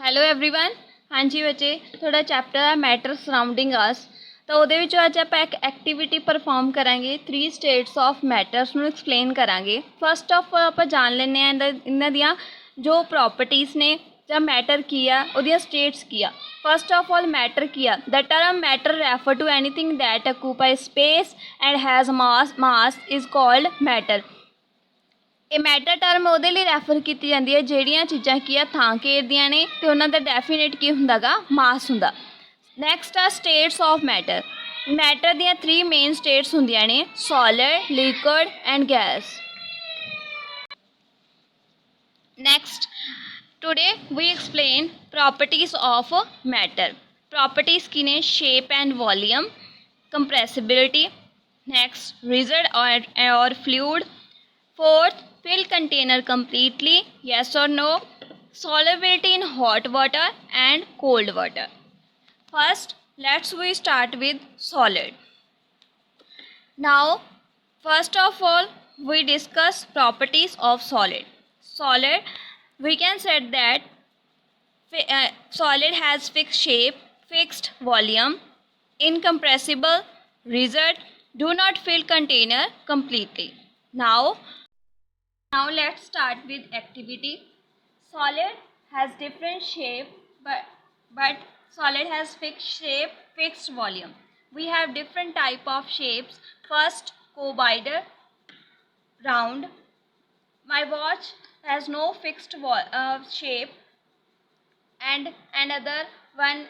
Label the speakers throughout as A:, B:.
A: Hello everyone. हाँ जी बच्चे, थोड़ा चैप्टर है मैटर सराउंडिंग अस। तो ਉਹਦੇ ਵਿੱਚ ਅੱਜ ਆਪਾਂ ਇੱਕ ਐਕਟੀਵਿਟੀ ਪਰਫਾਰਮ ਕਰਾਂਗੇ 3 ਸਟੇਟਸ ਆਫ ਮੈਟਰਸ ਨੂੰ ਐਕਸਪਲੇਨ ਕਰਾਂਗੇ। ਫਸਟ ਆਫ ਆਲ ਆਪਾਂ ਜਾਣ ਲੈਂਦੇ ਹਾਂ ਇਹਨਾਂ ਦੀਆਂ ਜੋ ਪ੍ਰੋਪਰਟੀਜ਼ ਨੇ ਜਾਂ ਮੈਟਰ ਕੀ ਆ, ਉਹਦੀਆਂ ਸਟੇਟਸ ਕੀ ਆ। ਫਸਟ ਆਫ ਆਲ ਮੈਟਰ ਕੀ ਆ? The term matter refer to anything that occupy space and has mass is called matter. ਇਹ ਮੈਟਰ ਟਰਮ ਉਹਦੇ ਲਈ ਰੈਫਰ ਕੀਤੀ ਜਾਂਦੀ ਹੈ ਜਿਹੜੀਆਂ ਚੀਜ਼ਾਂ ਕੀ ਆ ਥਾਂ ਘੇਰਦੀਆਂ ਨੇ ਅਤੇ ਉਹਨਾਂ ਦਾ ਡੈਫੀਨੇਟ ਕੀ ਹੁੰਦਾ ਗਾ, ਮਾਸ ਹੁੰਦਾ। ਨੈਕਸਟ ਆ ਸਟੇਟਸ ਆਫ ਮੈਟਰ। ਮੈਟਰ ਦੀਆਂ 3 ਮੇਨ ਸਟੇਟਸ ਹੁੰਦੀਆਂ ਨੇ, solid, liquid and gas. Next today we explain properties of matter. Properties ਕੀ ਨੇ? Shape and volume, compressibility, next rigid or fluid, fourth fill container completely, yes or no, solubility in hot water and cold water. First we start with solid. Now first of all we discuss properties of solid. Solid, we can say that solid has fixed shape, fixed volume, incompressible, rigid, do not fill container completely. Now let's start with activity. Solid has different shape but solid has fixed shape, fixed volume. We have different type of shapes. First, cuboid, round. My watch has no fixed shape, and another one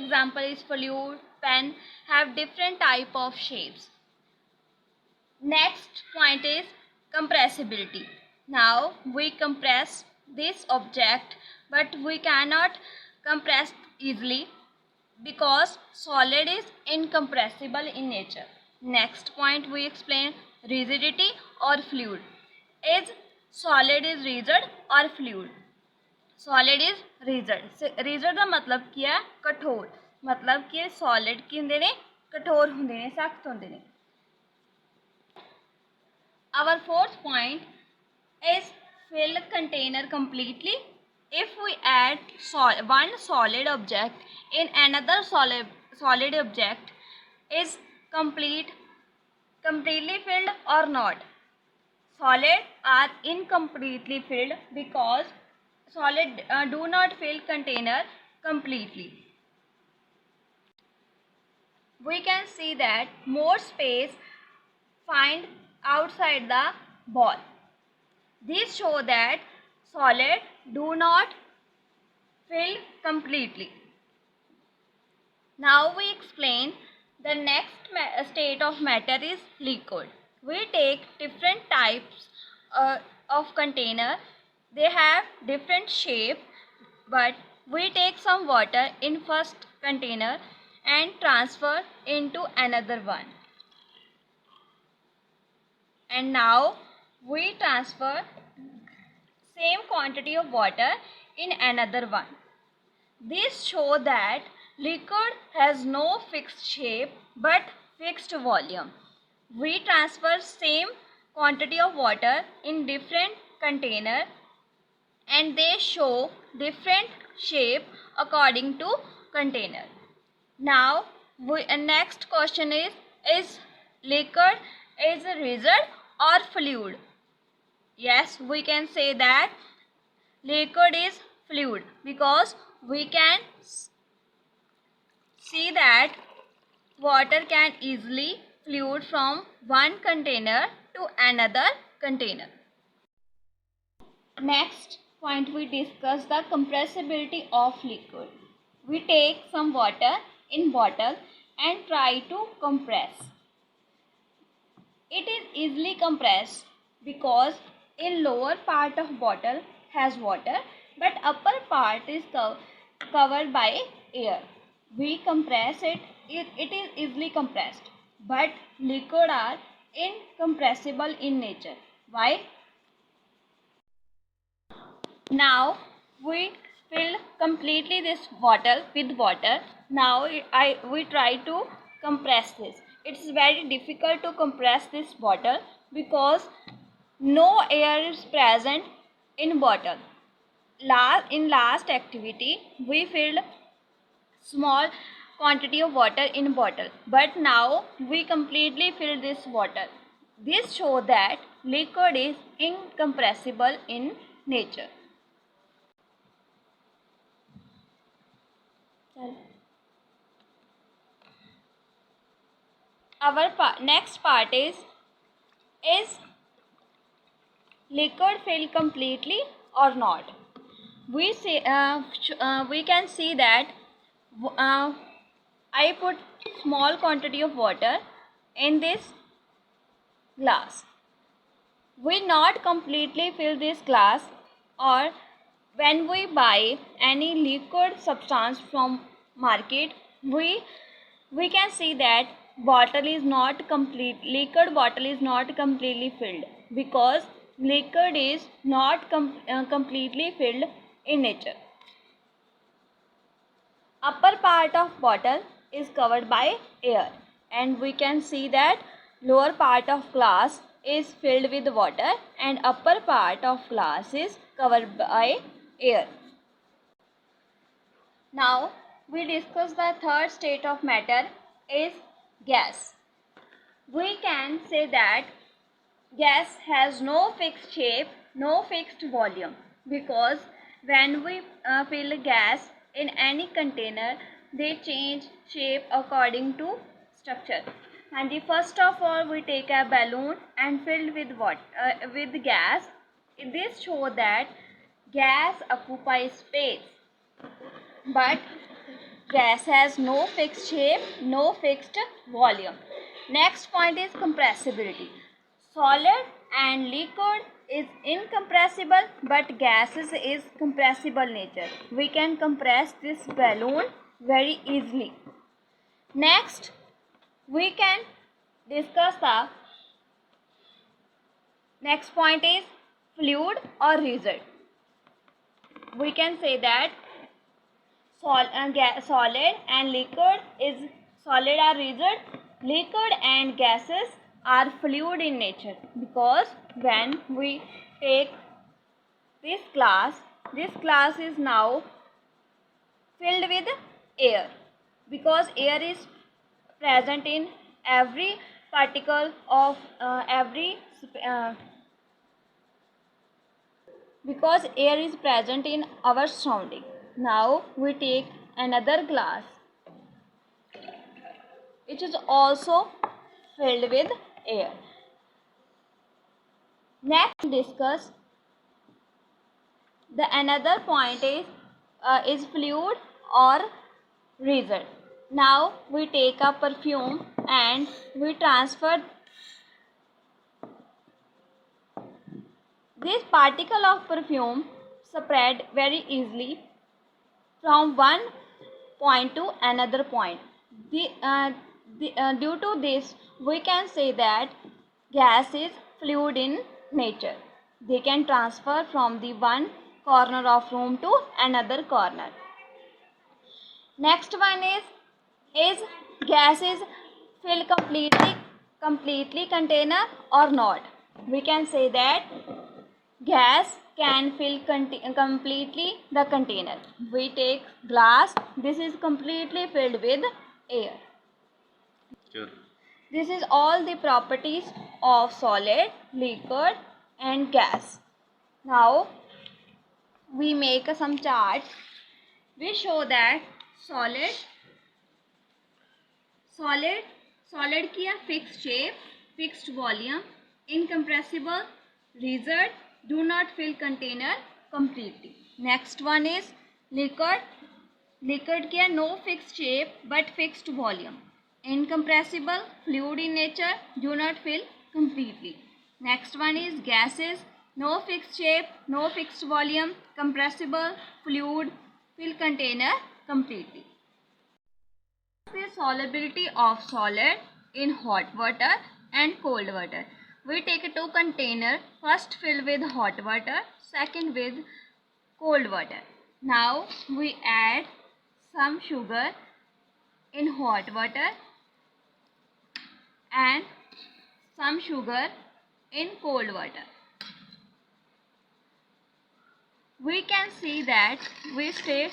A: example is fluid, pen have different type of shapes. Next point is compressibility. Now we compress this object, but we cannot compress easily because solid is incompressible in nature. Next point we explain rigidity or fluid. Is solid is rigid or fluid? Solid is rigid. Rigid ਦਾ ਮਤਲਬ ਕੀ ਹੈ? ਕਠੋਰ। ਮਤਲਬ ਕਿ solid ਕੀ ਹੁੰਦੇ ਨੇ? ਕਠੋਰ ਹੁੰਦੇ ਨੇ, ਸਖਤ ਹੁੰਦੇ ਨੇ। Our fourth point is fill container completely. If we add one solid object in another solid object, is completely filled or not? Solid are incompletely filled because solid do not fill container completely. We can see that more space find outside the ball. These show that solid do not fill completely. Now we explain the next state of matter is liquid. We take different types of container. They have different shape, but we take some water in first container and transfer into another one. And now we transfer same quantity of water in another one. This show that liquid has no fixed shape but fixed volume. We transfer same quantity of water in different container and they show different shape according to container. Now next question is liquid is rigid or fluid? Yes, we can say that liquid is fluid because we can see that water can easily fluid from one container to another container. Next point we discuss the compressibility of liquid. We take some water in bottle and try to compress. It is easily compressed because in lower part of bottle has water but upper part is covered by air. We compress it, it is easily compressed, but liquid are incompressible in nature. Why? Now we fill completely this bottle with water. Now we try to compress this. It's very difficult to compress this bottle because no air is present in bottle. in last activity we filled small quantity of water in bottle, but now we completely fill this water. This shows that liquid is incompressible in nature. Our next part is liquid filled completely or not? We can see that I put small quantity of water in this glass. We not completely fill this glass, or when we buy any liquid substance from market, we can see that liquid bottle is not completely filled, because liquid is not completely filled in nature. Upper part of bottle is covered by air, and we can see that lower part of glass is filled with water and upper part of glass is covered by air. Now we discuss the third state of matter is gas. We can say that gas has no fixed shape, no fixed volume, because when we fill gas in any container, they change shape according to structure. And first of all, we take a balloon and filled with with gas. This shows that gas occupies space, but gas has no fixed shape, no fixed volume. Next point is compressibility. Solid and liquid is incompressible, but gases is compressible nature. We can compress this balloon very easily. Next, we can discuss the next point is fluid or rigid. We can say that solid and liquid is solid or rigid. Liquid and gases are fluid in nature, because when we take this glass is now filled with air, because air is present in every particle of because air is present in our surrounding. Now we take another glass which is also filled with air. Next, discuss the another point is fluid or rigid. Now we take a perfume and we transfer this particle of perfume spread very easily from one point to another point. Due to this, we can say that gas is fluid in nature. They can transfer from the one corner of room to another corner. Next one is gas is fill completely container or not? We can say that gas can fill completely the container. We take glass, this is completely filled with air. Sure. This is all the properties of solid, liquid and gas. Now we make some charts. We show that solid की fixed shape, fixed volume, incompressible, rigid, do not fill container completely. Next one is liquid की no fixed shape but fixed volume, incompressible, fluid in nature, do not fill completely. Next one is gases, no fixed shape, no fixed volume, compressible, fluid, fill container completely. The solubility of solid in hot water and cold water. We take two containers, first fill with hot water, second with cold water. Now we add some sugar in hot water and some sugar in cold water. we can see that we stay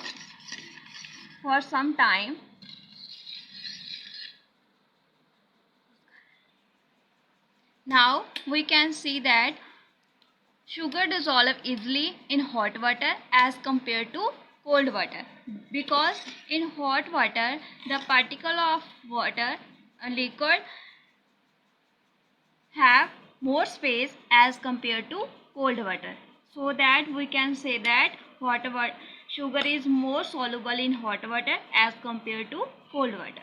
A: for some time. Now we can see that sugar dissolve easily in hot water as compared to cold water, because in hot water the particle of water liquid have more space as compared to cold water. So that we can say that sugar is more soluble in hot water as compared to cold water.